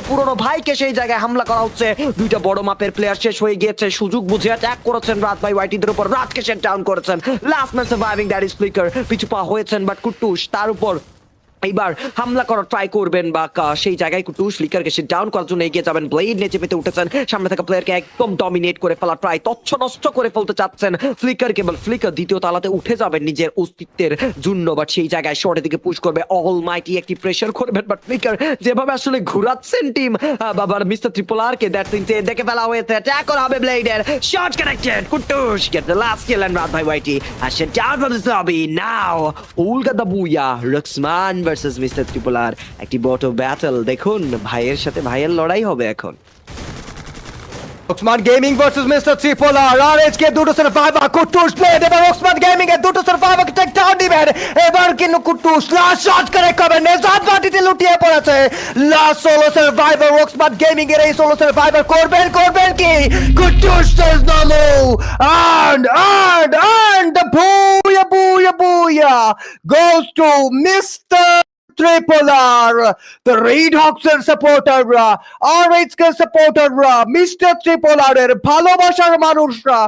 পুরনো ভাইকে সেই জায়গায় হামলা করা হচ্ছে। দুইটা বড় মাপের প্লেয়ার শেষ হয়ে গিয়েছে, সুযোগ বুঝে অ্যাটাক করেছেন রাত ভাই ওয়াইটিদের উপর, রাতকে শেট ডাউন করেছেন। Last man surviving that is flicker, পিছু পা হয়েছেন বাট কুট্টুস তার উপর এইবার হামলা করার ট্রাই করবেন বা সেই জায়গায় কুটুস ফ্লিকারকে সে ডাউন করার জন্য এগিয়ে যাবেন। ব্লেড নেচে পেতে উঠেছেন, সামনে থাকা প্লেয়ারকে একদম ডমিনেট করে ফেলা ট্রাই, তচ্ছ নষ্ট করে ফেলতে চাচ্ছেন ফ্লিকার। কেবল ফ্লিকার দ্বিতীয় তালাতে উঠে যাবেন নিজের অস্তিত্বের জন্য, বাট সেই জায়গায় শর্টের দিকে পুশ করবে, অল মাইটি একটি প্রেশার করবেন। বাট ফ্লিকার যেভাবে আসলে ঘুরাচ্ছেন টিম বাবার মিস্টার ট্রিপলারকে, দ্যাট তিনটে দেখে ফেলা হয়েছে। অ্যাটাক করা হবে ব্লেডের, শট কানেক্টেড, কুটুস get the last kill and রাত ভাই ওয়াইটি আর সে down from the lobby now. উলগাদা বুয়া রক্সমান ভার্সেস মিস্টার ট্রিপলার, একটি বট ব্যাটল। দেখুন ভাইয়ের সাথে ভাইয়ের লড়াই হবে এখন। Oxman Gaming versus Mr. Tripolar, RH দুটো সার্ভাইভার কুটুস প্লেড, এবার Oxman Gaming এর দুটো সার্ভাইভার টেক ডাউন দিবেন। এবার কিন্তু কুটুস লাস্ট শট করে কবে নেজাত বাটিতে লুটিয়ে পড়েছে। Last solo survivor Oxman Gaming এর এই সোলো সার্ভাইভার করবেন কি? Kutus says no move and the booyah goes to Mr. Tripolar, the Red Hawks এর সাপোর্টাররা, RH কে সাপোর্টাররা, মিস্টার ট্রিপোলারের ভালোবাসার মানুষরা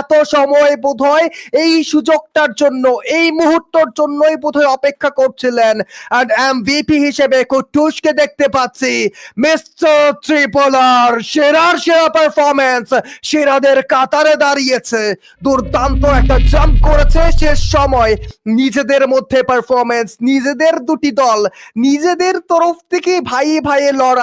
এত সময় বোধহয় এই সুযোগটার জন্য, এই মুহূর্তের জন্যই বোধহয় অপেক্ষা করছিলেন। এন্ড এমভিপি হিসেবে কুটুসকে দেখতে পাচ্ছি। মিস্টার ট্রিপোলার সেরার সেরা পারফরম্যান্স, সেরাদের কাতারে দাঁড়িয়েছে, দুর্দান্ত একটা জাম্প করেছে শেষ সময়। নিজেদের মধ্যে পারফরম্যান্স, নিজেদের দুটি দল নিজেদের তরফ থেকে ভাইয়ে ভাইয়ে লড়াই।